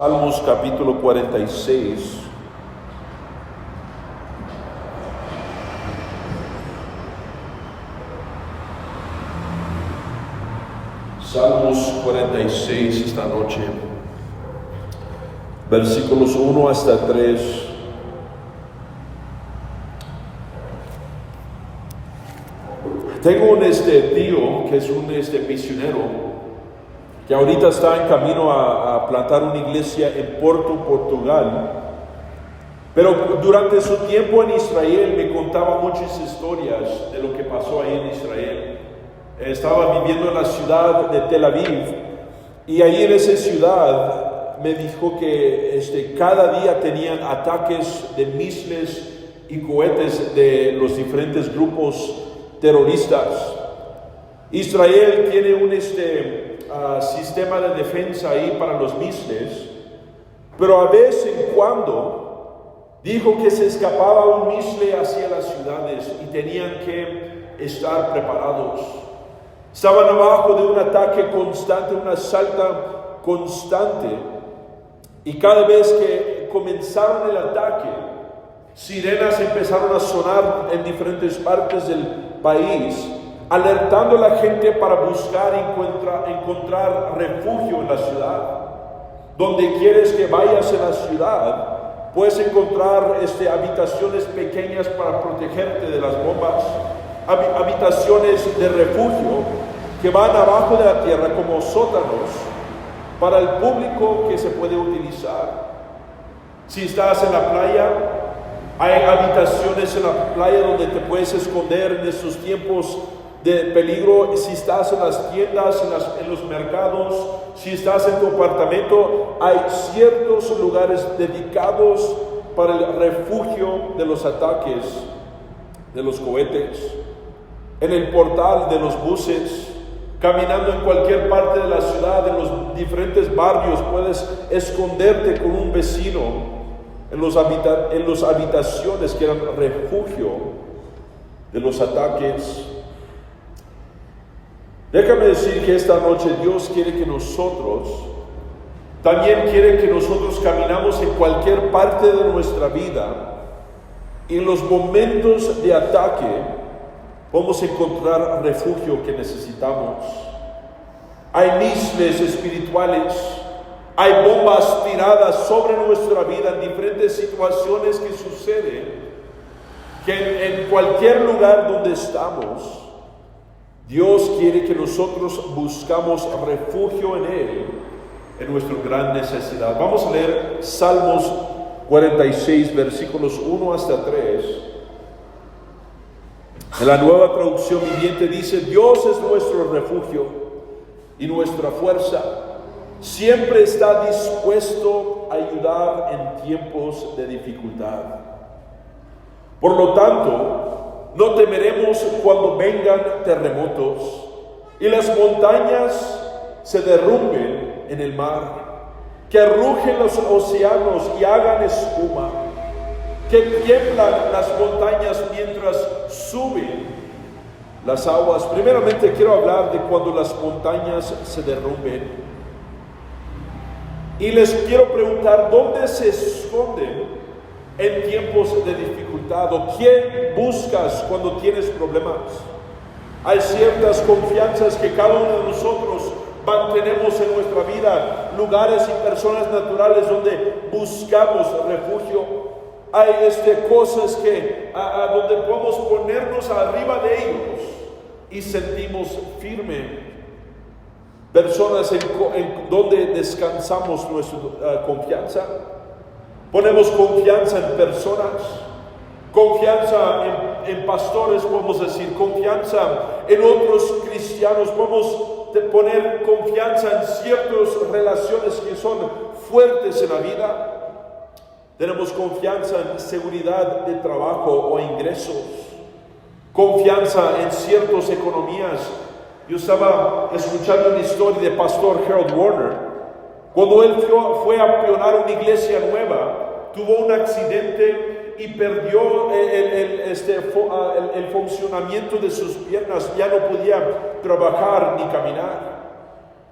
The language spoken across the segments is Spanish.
Salmos capítulo 46. Salmos 46 esta noche, versículos 1 hasta 3. Tengo un tío que es un misionero que ahorita está en camino a plantar una iglesia en Porto, Portugal. Pero durante su tiempo en Israel me contaba muchas historias de lo que pasó ahí en Israel. Estaba viviendo en la ciudad de Tel Aviv y ahí en esa ciudad me dijo que cada día tenían ataques de misiles y cohetes de los diferentes grupos terroristas. Israel tiene un sistema de defensa ahí para los misiles, pero a vez en cuando dijo que se escapaba un misile hacia las ciudades y tenían que estar preparados. Estaban abajo de un ataque constante, un asalto constante, y cada vez que comenzaron el ataque, sirenas empezaron a sonar en diferentes partes del país, alertando a la gente para buscar y encontrar refugio en la ciudad. Donde quieres que vayas en la ciudad, puedes encontrar habitaciones pequeñas para protegerte de las bombas, habitaciones de refugio que van abajo de la tierra como sótanos para el público que se puede utilizar. Si estás en la playa, hay habitaciones en la playa donde te puedes esconder en estos tiempos de peligro. Si estás en las tiendas, en los mercados, si estás en tu apartamento, hay ciertos lugares dedicados para el refugio de los ataques de los cohetes. En el portal de los buses, caminando en cualquier parte de la ciudad, en los diferentes barrios, puedes esconderte con un vecino en las habitaciones que eran refugio de los ataques. Déjame decir que esta noche Dios quiere que también quiere que nosotros caminamos en cualquier parte de nuestra vida, y en los momentos de ataque vamos a encontrar refugio que necesitamos. Hay misiles espirituales, hay bombas tiradas sobre nuestra vida en diferentes situaciones que suceden, que en cualquier lugar donde estamos, Dios quiere que nosotros buscamos refugio en Él, en nuestra gran necesidad. Vamos a leer Salmos 46, versículos 1 hasta 3. En la Nueva Traducción Viviente dice: Dios es nuestro refugio y nuestra fuerza. Siempre está dispuesto a ayudar en tiempos de dificultad. Por lo tanto, no temeremos cuando vengan terremotos y las montañas se derrumben en el mar, que rugen los océanos y hagan espuma, que tiemblan las montañas mientras suben las aguas. Primeramente quiero hablar de cuando las montañas se derrumben. Y les quiero preguntar, ¿dónde se esconden en tiempos de dificultad? ¿O quién buscas cuando tienes problemas? Hay ciertas confianzas que cada uno de nosotros mantenemos en nuestra vida, lugares y personas naturales donde buscamos refugio. Hay cosas que donde podemos ponernos arriba de ellos y sentimos firme. Personas en donde descansamos nuestra confianza. Ponemos confianza en personas, confianza en pastores, podemos decir, confianza en otros cristianos, podemos poner confianza en ciertas relaciones que son fuertes en la vida. Tenemos confianza en seguridad de trabajo o ingresos, confianza en ciertas economías. Yo estaba escuchando una historia de pastor Harold Warner. Cuando él fue a pionar una iglesia nueva, tuvo un accidente y perdió el funcionamiento de sus piernas. Ya no podía trabajar ni caminar.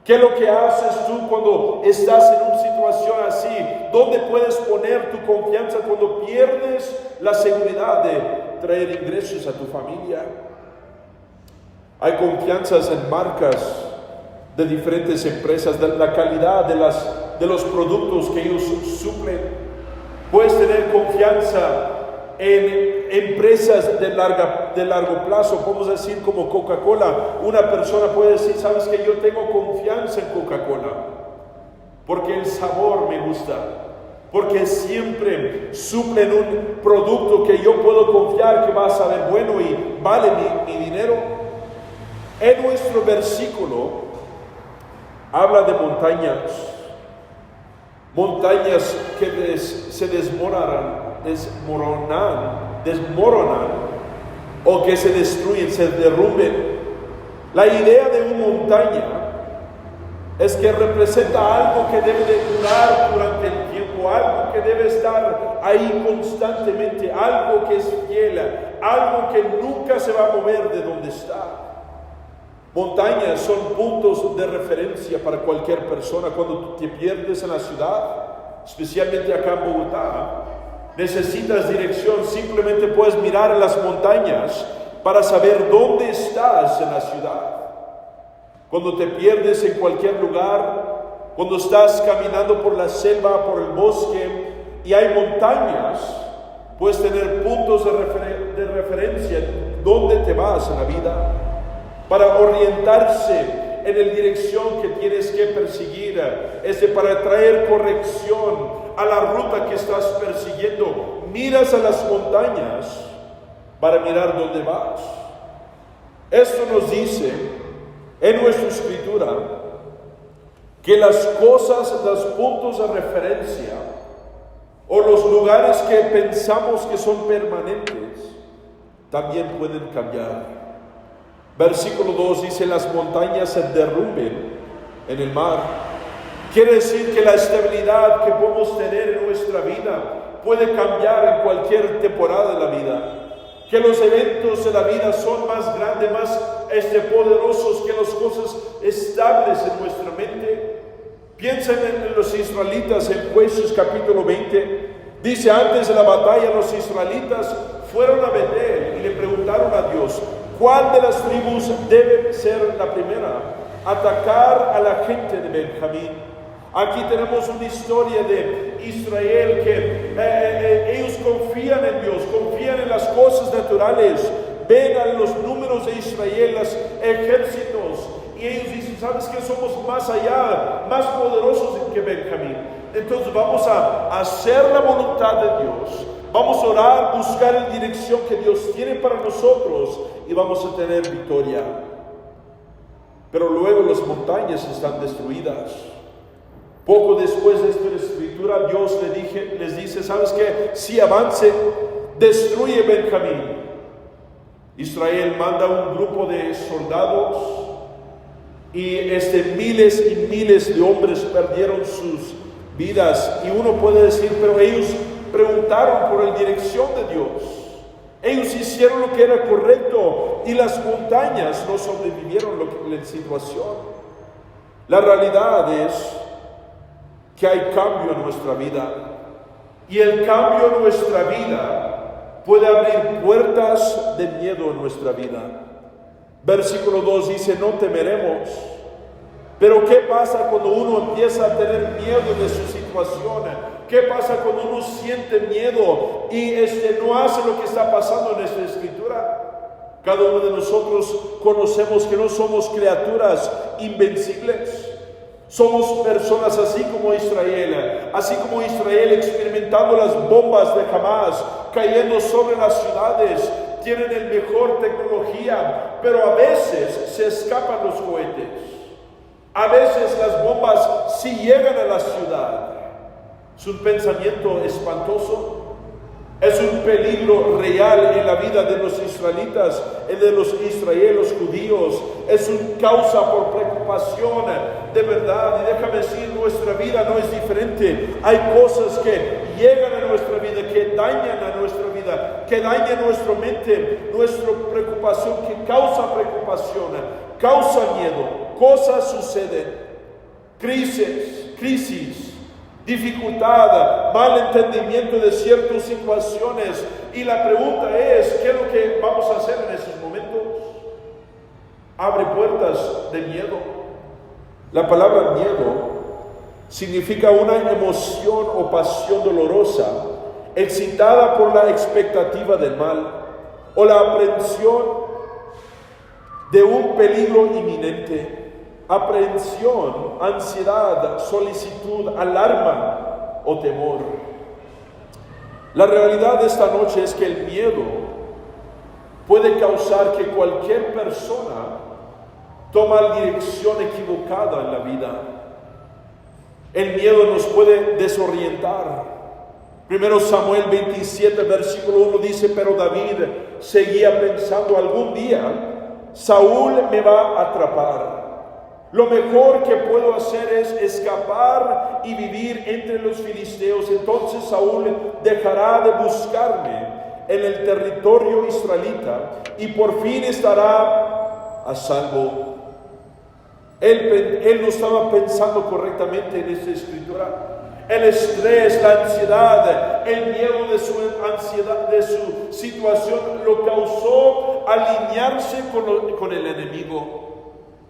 ¿Qué es lo que haces tú cuando estás en una situación así? ¿Dónde puedes poner tu confianza cuando pierdes la seguridad de traer ingresos a tu familia? Hay confianzas en marcas de diferentes empresas, de la calidad de los productos que ellos suplen. Puedes tener confianza en empresas de largo plazo, podemos decir como Coca-Cola. Una persona puede decir, ¿sabes qué? Yo tengo confianza en Coca-Cola, porque el sabor me gusta, porque siempre suplen un producto que yo puedo confiar que va a saber bueno y vale mi dinero. En nuestro versículo habla de montañas que se desmoronan o que se destruyen, se derrumben. La idea de una montaña es que representa algo que debe de durar durante el tiempo, algo que debe estar ahí constantemente, algo que es fiel, algo que nunca se va a mover de donde está. Montañas son puntos de referencia para cualquier persona. Cuando te pierdes en la ciudad, especialmente acá en Bogotá, necesitas dirección, simplemente puedes mirar a las montañas para saber dónde estás en la ciudad. Cuando te pierdes en cualquier lugar, cuando estás caminando por la selva, por el bosque y hay montañas, puedes tener puntos de referencia dónde te vas en la vida, para orientarse en la dirección que tienes que perseguir, para traer corrección a la ruta que estás persiguiendo. Miras a las montañas para mirar dónde vas. Esto nos dice en nuestra escritura que las cosas, los puntos de referencia o los lugares que pensamos que son permanentes también pueden cambiar. Versículo 2 dice, las montañas se derrumben en el mar. Quiere decir que la estabilidad que podemos tener en nuestra vida puede cambiar en cualquier temporada de la vida. Que los eventos de la vida son más grandes, más poderosos que las cosas estables en nuestra mente. Piensen en los israelitas en Jueces capítulo 20. Dice, antes de la batalla los israelitas fueron a Betel y le preguntaron a Dios, ¿cuál de las tribus debe ser la primera? Atacar a la gente de Benjamín. Aquí tenemos una historia de Israel que ellos confían en Dios, confían en las cosas naturales, ven a los números de Israel, los ejércitos, y ellos dicen, ¿sabes qué? Somos más allá, más poderosos que Benjamín. Entonces vamos a hacer la voluntad de Dios. Vamos a orar, buscar la dirección que Dios tiene para nosotros y vamos a tener victoria. Pero luego las montañas están destruidas. Poco después de esta escritura, Dios les dice, ¿sabes qué? Si avance, destruye Benjamín. Israel manda un grupo de soldados y miles y miles de hombres perdieron sus vidas. Y uno puede decir, pero ellos preguntaron por la dirección de Dios. Ellos hicieron lo que era correcto y las montañas no sobrevivieron la situación. La realidad es que hay cambio en nuestra vida y el cambio en nuestra vida puede abrir puertas de miedo en nuestra vida. Versículo 2 dice, no temeremos. Pero ¿qué pasa cuando uno empieza a tener miedo de su situación? ¿Qué pasa cuando uno siente miedo y no hace lo que está pasando en esta escritura? Cada uno de nosotros conocemos que no somos criaturas invencibles. Somos personas así como Israel experimentando las bombas de Hamas cayendo sobre las ciudades. Tienen la mejor tecnología, pero a veces se escapan los cohetes. A veces las bombas sí llegan a la ciudad. Es un pensamiento espantoso. Es un peligro real en la vida de los israelitas, de los israelíes judíos. Es una causa por preocupación de verdad. Y déjame decir, nuestra vida no es diferente. Hay cosas que llegan a nuestra vida, que dañan a nuestra vida, que dañan nuestra mente, nuestra preocupación, que causa preocupación, causa miedo. Cosas suceden. crisis, dificultad, mal entendimiento de ciertas situaciones. Y la pregunta es, ¿qué es lo que vamos a hacer en esos momentos? Abre puertas de miedo. La palabra miedo significa una emoción o pasión dolorosa, excitada por la expectativa del mal o la aprehensión de un peligro inminente. Aprehensión, ansiedad, solicitud, alarma o temor. La realidad de esta noche es que el miedo puede causar que cualquier persona tome la dirección equivocada en la vida. El miedo nos puede desorientar. Primero Samuel 27, versículo 1 dice: pero David seguía pensando, algún día Saúl me va a atrapar. Lo mejor que puedo hacer es escapar y vivir entre los filisteos. Entonces Saúl dejará de buscarme en el territorio israelita y por fin estará a salvo. Él no estaba pensando correctamente en esta escritura. El estrés, la ansiedad, el miedo de su ansiedad, de su situación, lo causó alinearse con el enemigo.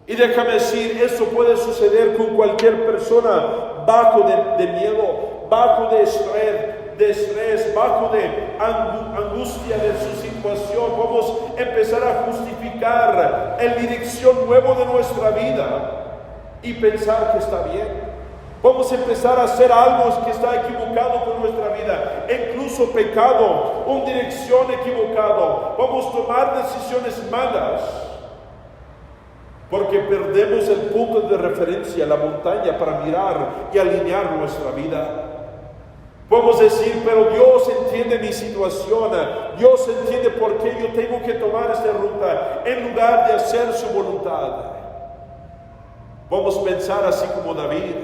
Y déjame decir, eso puede suceder con cualquier persona bajo de miedo, bajo de estrés, bajo de angustia de su situación. Vamos a empezar a justificar en dirección nueva de nuestra vida y pensar que está bien. Vamos a empezar a hacer algo que está equivocado con nuestra vida, incluso pecado, una dirección equivocada. Vamos a tomar decisiones malas porque perdemos el punto de referencia, la montaña, para mirar y alinear nuestra vida. Podemos decir, pero Dios entiende mi situación, Dios entiende por qué yo tengo que tomar esta ruta, en lugar de hacer su voluntad. Vamos a pensar así como David,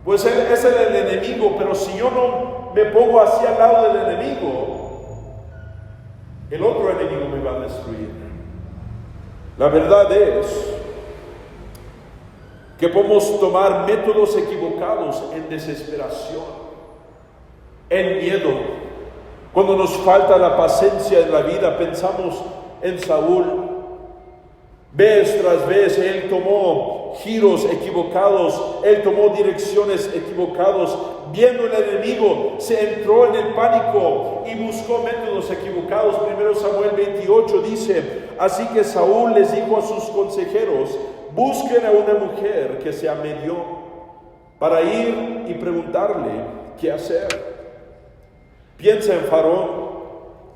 pues él es el enemigo, pero si yo no me pongo así al lado del enemigo, el otro enemigo me va a destruir. La verdad es que podemos tomar métodos equivocados en desesperación, en miedo. Cuando nos falta la paciencia en la vida, pensamos en Saúl. Vez tras vez, él tomó giros equivocados, él tomó direcciones equivocadas. Viendo el enemigo, se entró en el pánico y buscó métodos equivocados. Primero Samuel 28 dice: así que Saúl les dijo a sus consejeros: busquen a una mujer que sea medio, para ir y preguntarle qué hacer. Piensa en Faraón.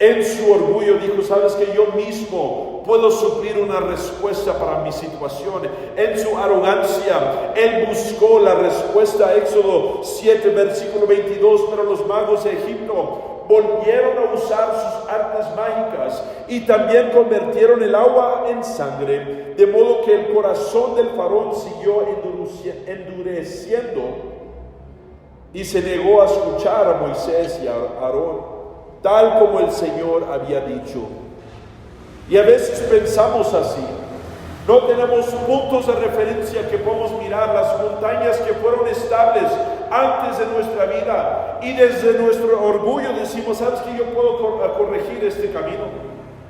En su orgullo dijo: sabes que yo mismo puedo suplir una respuesta para mi situación. En su arrogancia, él buscó la respuesta. Éxodo 7, versículo 22. Pero los magos de Egipto volvieron a usar sus artes mágicas y también convirtieron el agua en sangre, de modo que el corazón del faraón siguió endureciendo y se negó a escuchar a Moisés y a Aarón, tal como el Señor había dicho. Y a veces pensamos así. No tenemos puntos de referencia que podemos mirar, las montañas que fueron estables antes de nuestra vida, y desde nuestro orgullo decimos: sabes que yo puedo corregir este camino,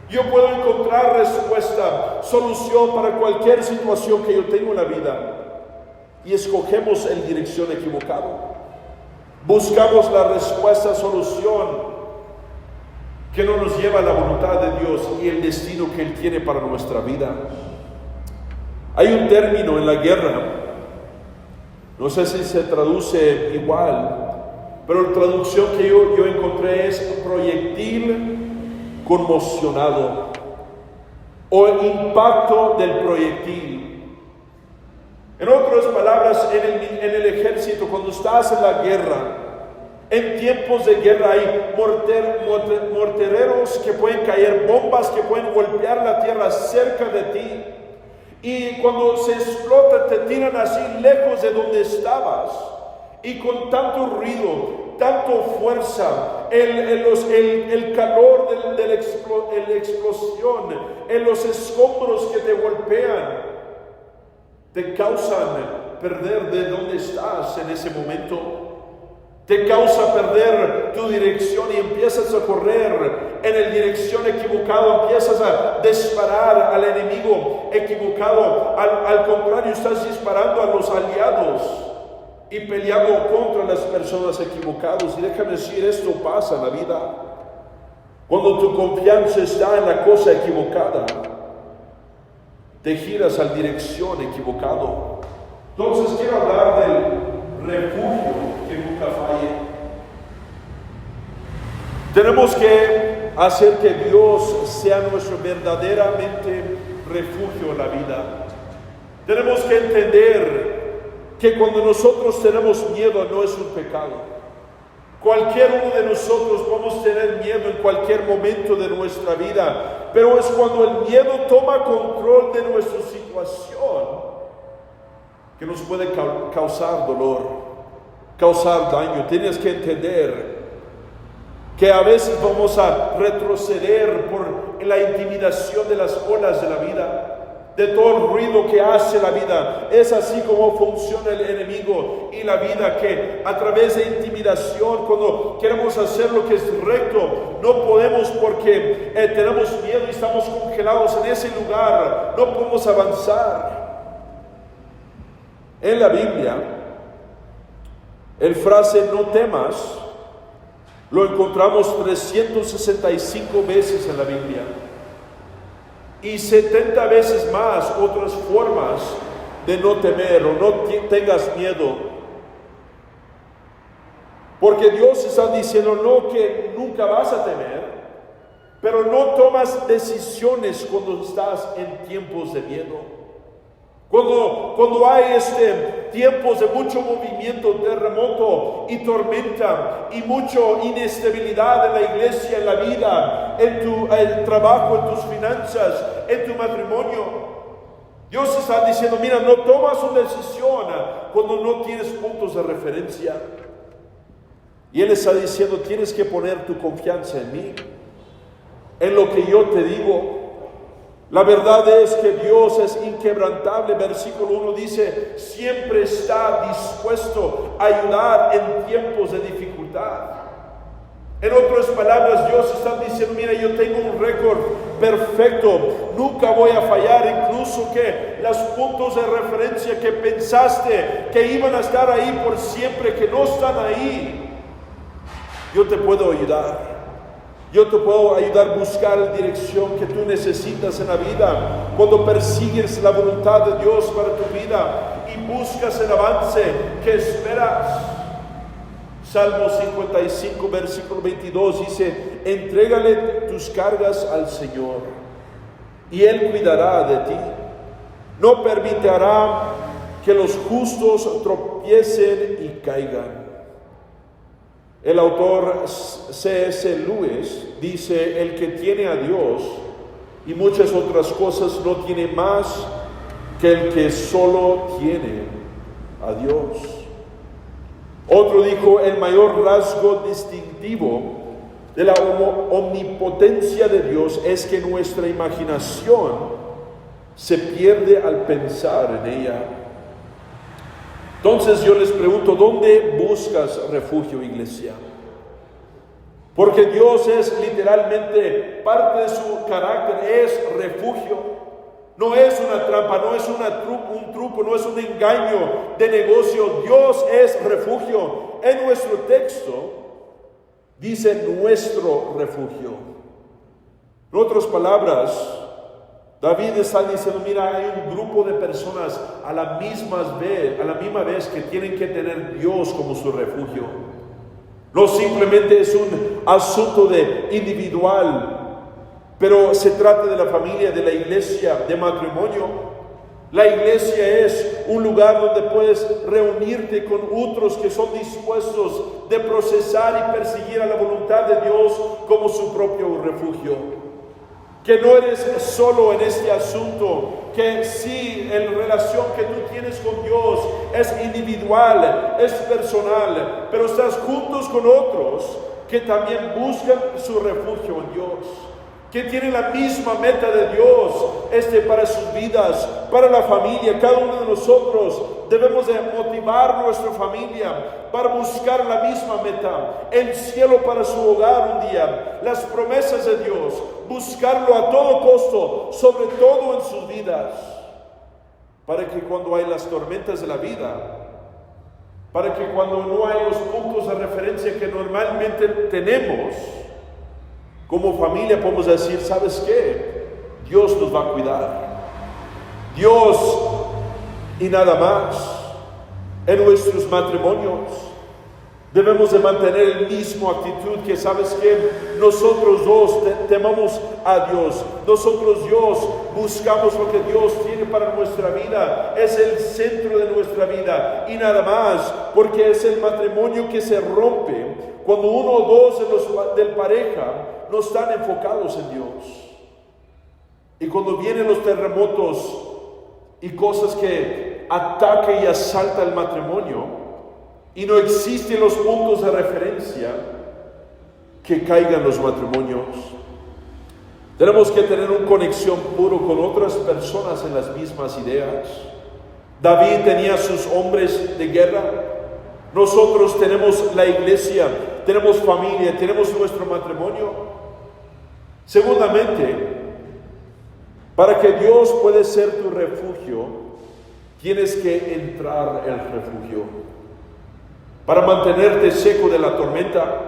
yo puedo encontrar respuesta, solución para cualquier situación que yo tengo en la vida, y escogemos en dirección equivocada. Buscamos la respuesta, solución que no nos lleva a la voluntad de Dios y el destino que Él tiene para nuestra vida. Hay un término en la guerra, no sé si se traduce igual, pero la traducción que yo encontré es proyectil conmocionado, o el impacto del proyectil. En otras palabras, en el ejército, cuando estás en la guerra, en tiempos de guerra hay mortereros que pueden caer, bombas que pueden golpear la tierra cerca de ti. Y cuando se explota, te tiran así lejos de donde estabas. Y con tanto ruido, tanto fuerza, el calor de la explosión, en los escombros que te golpean, te causan perder de dónde estás en ese momento. Te causa perder tu dirección y empiezas a correr en la dirección equivocada, empiezas a disparar al enemigo equivocado. Al contrario, estás disparando a los aliados y peleando contra las personas equivocadas. Y déjame decir, esto pasa en la vida. Cuando tu confianza está en la cosa equivocada, te giras a la dirección equivocada. Entonces quiero hablar del refugio que nunca falle. Tenemos que hacer que Dios sea nuestro verdaderamente refugio en la vida. Tenemos que entender que cuando nosotros tenemos miedo no es un pecado. Cualquier uno de nosotros podemos tener miedo en cualquier momento de nuestra vida, pero es cuando el miedo toma control de nuestra situación que nos puede causar dolor, causar daño. Tienes que entender que a veces vamos a retroceder por la intimidación de las olas de la vida, de todo el ruido que hace la vida. Es así como funciona el enemigo y la vida, que a través de intimidación, cuando queremos hacer lo que es recto, no podemos porque tenemos miedo y estamos congelados en ese lugar, no podemos avanzar. En la Biblia, el frase "no temas" lo encontramos 365 veces en la Biblia. Y 70 veces más otras formas de no temer o no tengas miedo. Porque Dios está diciendo no que nunca vas a temer, pero no tomas decisiones cuando estás en tiempos de miedo. Cuando hay tiempos de mucho movimiento, terremoto y tormenta y mucha inestabilidad en la iglesia, en la vida, en tu trabajo, en tus finanzas, en tu matrimonio, Dios está diciendo, mira, no tomas una decisión cuando no tienes puntos de referencia. Y Él está diciendo, tienes que poner tu confianza en mí, en lo que yo te digo. La verdad es que Dios es inquebrantable. Versículo 1 dice, siempre está dispuesto a ayudar en tiempos de dificultad. En otras palabras, Dios está diciendo, mira, yo tengo un récord perfecto, nunca voy a fallar, incluso que los puntos de referencia que pensaste que iban a estar ahí por siempre, que no están ahí, yo te puedo ayudar. Yo te puedo ayudar a buscar la dirección que tú necesitas en la vida. Cuando persigues la voluntad de Dios para tu vida y buscas el avance que esperas. Salmo 55, versículo 22 dice, entrégale tus cargas al Señor y Él cuidará de ti. No permitirá que los justos tropiecen y caigan. El autor C.S. Lewis dice, el que tiene a Dios y muchas otras cosas no tiene más que el que solo tiene a Dios. Otro dijo, el mayor rasgo distintivo de la omnipotencia de Dios es que nuestra imaginación se pierde al pensar en ella. Entonces yo les pregunto, ¿dónde buscas refugio, iglesia? Porque Dios es literalmente, parte de su carácter es refugio. No es una trampa, no es un truco, no es un engaño de negocio. Dios es refugio. En nuestro texto dice nuestro refugio. En otras palabras, David está diciendo, mira, hay un grupo de personas a la misma vez que tienen que tener Dios como su refugio. No simplemente es un asunto individual, pero se trata de la familia, de la iglesia, de matrimonio. La iglesia es un lugar donde puedes reunirte con otros que son dispuestos de procesar y perseguir a la voluntad de Dios como su propio refugio. Que no eres solo en este asunto, que sí, en relación que tú tienes con Dios es individual, es personal, pero estás juntos con otros que también buscan su refugio en Dios, que tienen la misma meta de Dios para sus vidas, para la familia. Cada uno de nosotros debemos de motivar nuestra familia para buscar la misma meta, el cielo para su hogar un día, las promesas de Dios, buscarlo a todo costo, sobre todo en sus vidas, para que cuando hay las tormentas de la vida, para que cuando no hay los puntos de referencia que normalmente tenemos, como familia podemos decir, ¿sabes qué? Dios nos va a cuidar. Dios y nada más. En nuestros matrimonios debemos de mantener el mismo actitud que, ¿sabes qué? Nosotros dos temamos a Dios. Nosotros Dios buscamos lo que Dios tiene para nuestra vida. Es el centro de nuestra vida y nada más, porque es el matrimonio que se rompe cuando uno o dos del pareja no están enfocados en Dios. Y cuando vienen los terremotos y cosas que atacan y asaltan el matrimonio y no existen los puntos de referencia, que caigan los matrimonios. Tenemos que tener una conexión puro con otras personas en las mismas ideas. David tenía sus hombres de guerra. Nosotros tenemos la iglesia, tenemos familia, tenemos nuestro matrimonio. Segundamente, para que Dios pueda ser tu refugio, tienes que entrar el refugio. Para mantenerte seco de la tormenta,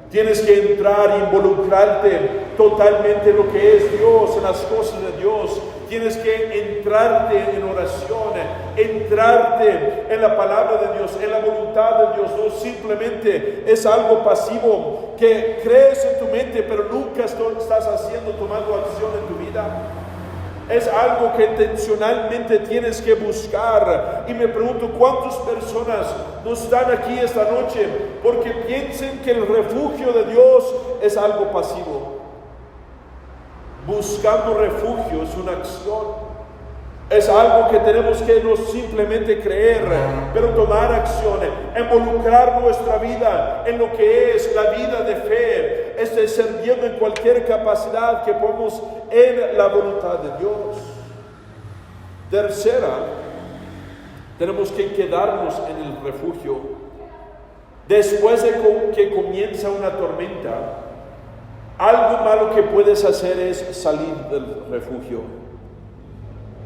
tienes que entrar, involucrarte totalmente en lo que es Dios, en las cosas de Dios. Tienes que entrarte en oración, entrarte en la palabra de Dios, en la voluntad de Dios. No simplemente es algo pasivo que crees en tu mente, pero nunca estás tomando acción en tu vida. Es algo que intencionalmente tienes que buscar. Y me pregunto, ¿cuántas personas no están aquí esta noche porque piensan que el refugio de Dios es algo pasivo? Buscando refugio es una acción. Es algo que tenemos que no simplemente creer, pero tomar acciones, involucrar nuestra vida en lo que es la vida de fe, sirviendo en cualquier capacidad que podamos en la voluntad de Dios. Tercera, tenemos que quedarnos en el refugio. Después de que comienza una tormenta, algo malo que puedes hacer es salir del refugio.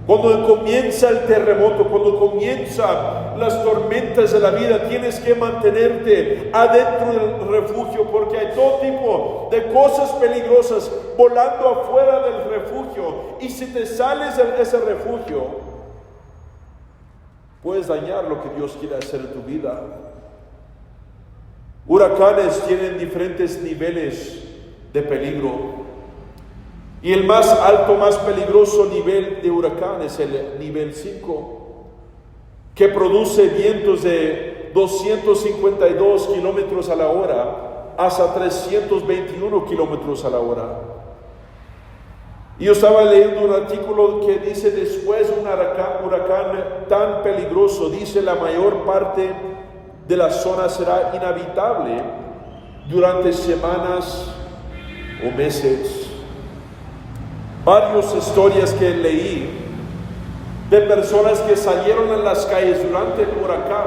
Cuando comienza el terremoto, cuando comienzan las tormentas de la vida, tienes que mantenerte adentro del refugio, porque hay todo tipo de cosas peligrosas volando afuera del refugio. Y si te sales de ese refugio, puedes dañar lo que Dios quiere hacer en tu vida. Huracanes tienen diferentes niveles de peligro. Y el más alto, más peligroso nivel de huracán es el nivel 5, que produce vientos de 252 kilómetros a la hora hasta 321 kilómetros a la hora. Y yo estaba leyendo un artículo que dice, después de un huracán tan peligroso, dice, la mayor parte de la zona será inhabitable durante semanas o meses. Varias historias que leí de personas que salieron a las calles durante el huracán,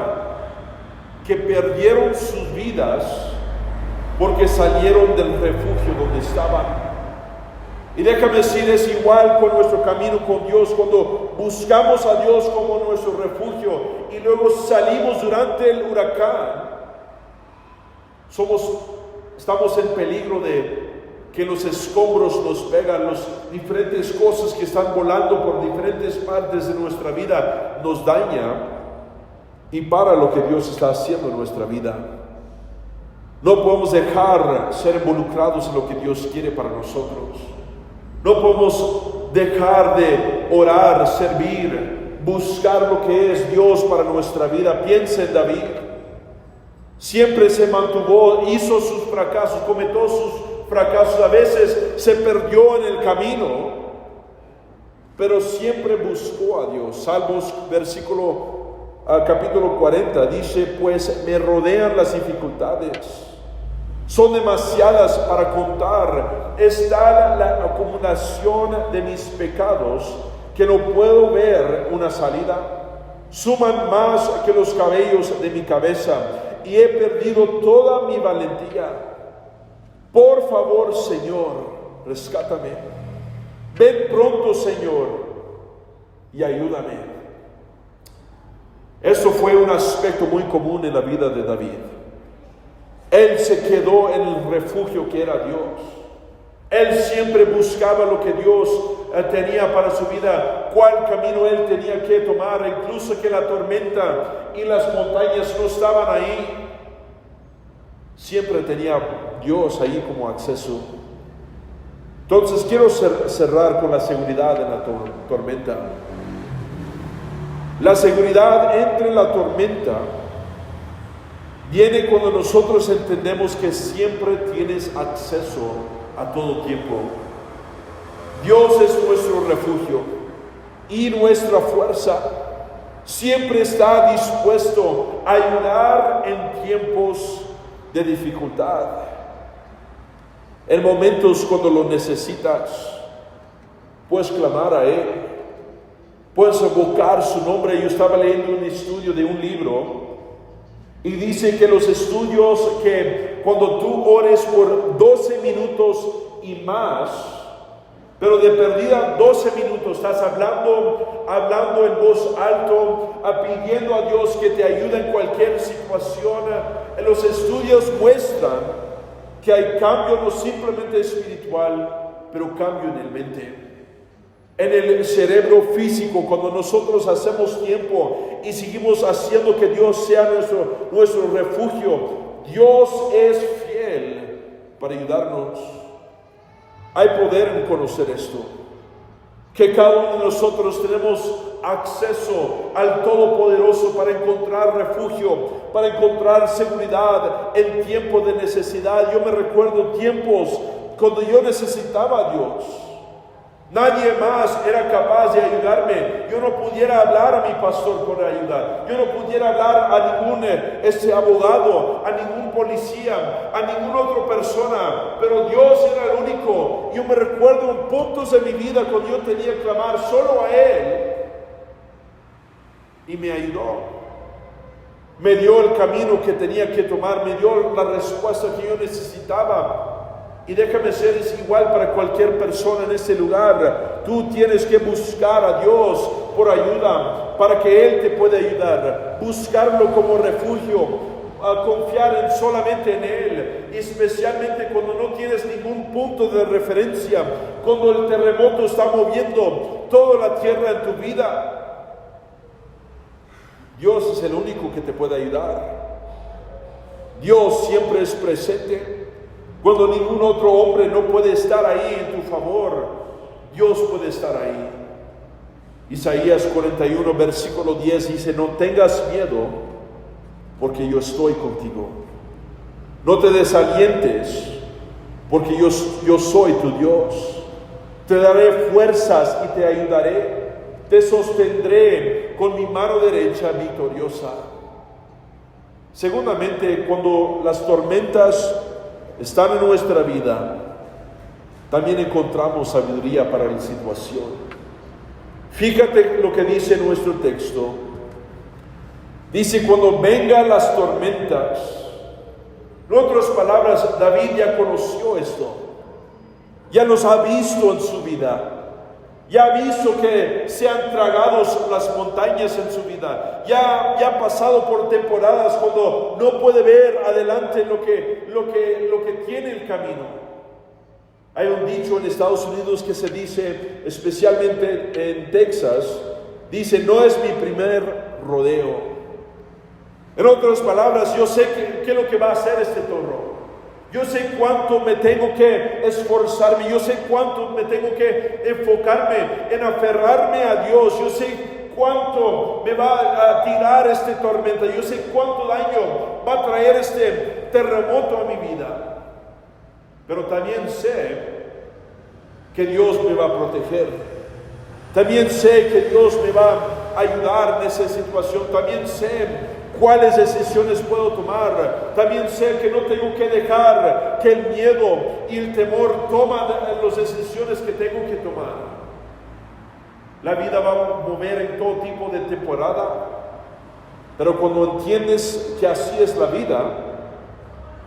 que perdieron sus vidas porque salieron del refugio donde estaban. Y déjame decir, es igual con nuestro camino con Dios. Cuando buscamos a Dios como nuestro refugio y luego salimos durante el huracán, estamos en peligro de que los escombros nos pegan, las diferentes cosas que están volando por diferentes partes de nuestra vida nos daña y para lo que Dios está haciendo en nuestra vida. No podemos dejar ser involucrados en lo que Dios quiere para nosotros. No podemos dejar de orar, servir, buscar lo que es Dios para nuestra vida. Piensa en David. Siempre se mantuvo, hizo sus fracasos, cometió sus fracasos, a veces se perdió en el camino, pero siempre buscó a Dios. Salmos capítulo 40 dice, pues me rodean las dificultades, Son demasiadas para contar. Es tal la acumulación de mis pecados que no puedo ver una salida. Suman más que los cabellos de mi cabeza y he perdido toda mi valentía. Por favor, Señor, rescátame. Ven pronto, Señor, y ayúdame. Eso fue un aspecto muy común en la vida de David. Él se quedó en el refugio que era Dios. Él siempre buscaba lo que Dios tenía para su vida, cuál camino él tenía que tomar, incluso que la tormenta y las montañas no estaban ahí. Siempre tenía Dios ahí como acceso. Entonces quiero cerrar con la seguridad en la tormenta. La seguridad entre la tormenta viene cuando nosotros entendemos que siempre tienes acceso a todo tiempo. Dios es nuestro refugio y nuestra fuerza. Siempre está dispuesto a ayudar en tiempos de dificultad. En momentos cuando lo necesitas, puedes clamar a Él, puedes evocar su nombre. Yo estaba leyendo un estudio de un libro y dice que los estudios que cuando tú ores por 12 minutos y más, pero de perdida 12 minutos, estás hablando en voz alto, pidiendo a Dios que te ayude en cualquier situación. Los estudios muestran que hay cambio no simplemente espiritual, pero cambio en el mente, en el cerebro físico. Cuando nosotros hacemos tiempo y seguimos haciendo que Dios sea nuestro refugio, Dios es fiel para ayudarnos. Hay poder en conocer esto, que cada uno de nosotros tenemos acceso al Todopoderoso para encontrar refugio, para encontrar seguridad en tiempos de necesidad. Yo me recuerdo tiempos cuando yo necesitaba a Dios. Nadie más era capaz de ayudarme. Yo no pudiera hablar a mi pastor por ayuda. Yo no pudiera hablar a ningún abogado, a ningún policía, a ninguna otra persona. Pero Dios era el único. Yo me recuerdo en puntos de mi vida cuando yo tenía que clamar solo a Él. Y me ayudó. Me dio el camino que tenía que tomar. Me dio la respuesta que yo necesitaba. Y déjame ser, es igual para cualquier persona en este lugar. Tú tienes que buscar a Dios por ayuda, para que Él te pueda ayudar. Buscarlo como refugio, confiar solamente en Él, especialmente cuando no tienes ningún punto de referencia, cuando el terremoto está moviendo toda la tierra en tu vida. Dios es el único que te puede ayudar. Dios siempre es presente. Cuando ningún otro hombre no puede estar ahí en tu favor, Dios puede estar ahí. Isaías 41, versículo 10 dice: no tengas miedo, porque yo estoy contigo. No te desalientes, porque yo soy tu Dios. Te daré fuerzas y te ayudaré. Te sostendré con mi mano derecha victoriosa. Seguramente, cuando las tormentas están en nuestra vida, también encontramos sabiduría para la situación. Fíjate lo que dice nuestro texto. Dice: cuando vengan las tormentas. En otras palabras, David ya conoció esto. Ya los ha visto en su vida. Ya ha visto que se han tragado las montañas en su vida. Ya ha pasado por temporadas cuando no puede ver adelante lo que tiene el camino. Hay un dicho en Estados Unidos que se dice, especialmente en Texas, dice: no es mi primer rodeo. En otras palabras, yo sé qué es lo que va a hacer este toro. Yo sé cuánto me tengo que esforzarme. Yo sé cuánto me tengo que enfocarme en aferrarme a Dios. Yo sé cuánto me va a tirar este tormenta. Yo sé cuánto daño va a traer este terremoto a mi vida. Pero también sé que Dios me va a proteger. También sé que Dios me va a ayudar en esa situación. También sé cuáles decisiones puedo tomar. También sé que no tengo que dejar que el miedo y el temor tomen las decisiones que tengo que tomar. La vida va a mover en todo tipo de temporada, pero cuando entiendes que así es la vida,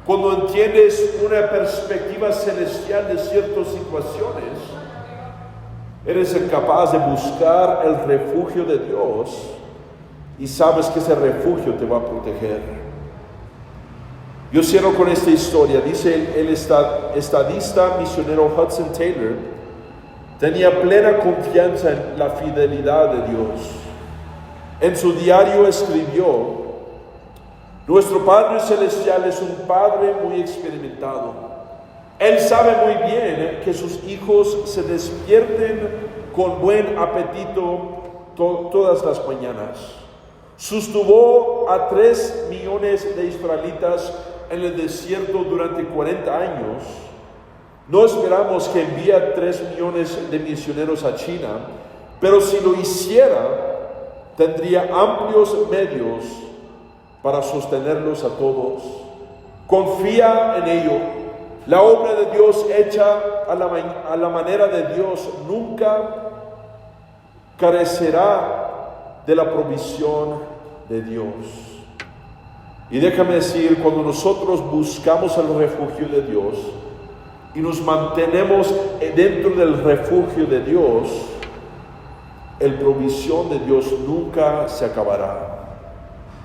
cuando entiendes una perspectiva celestial de ciertas situaciones, eres capaz de buscar el refugio de Dios y sabes que ese refugio te va a proteger. Yo cierro con esta historia. Dice el estadista misionero Hudson Taylor, tenía plena confianza en la fidelidad de Dios. En su diario escribió: nuestro Padre Celestial es un Padre muy experimentado. Él sabe muy bien que sus hijos se despierten con buen apetito todas las mañanas. Sostuvo a 3 millones de israelitas en el desierto durante 40 años. No esperamos que envíe 3 millones de misioneros a China, pero si lo hiciera, tendría amplios medios para sostenerlos a todos. Confía en ello. La obra de Dios hecha a la manera de Dios nunca carecerá de la provisión de Dios. Y déjame decir, cuando nosotros buscamos el refugio de Dios y nos mantenemos dentro del refugio de Dios, la provisión de Dios nunca se acabará.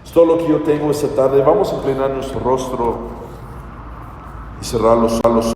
Es todo lo que yo tengo esta tarde. Vamos a inclinar nuestro rostro y cerrar los ojos.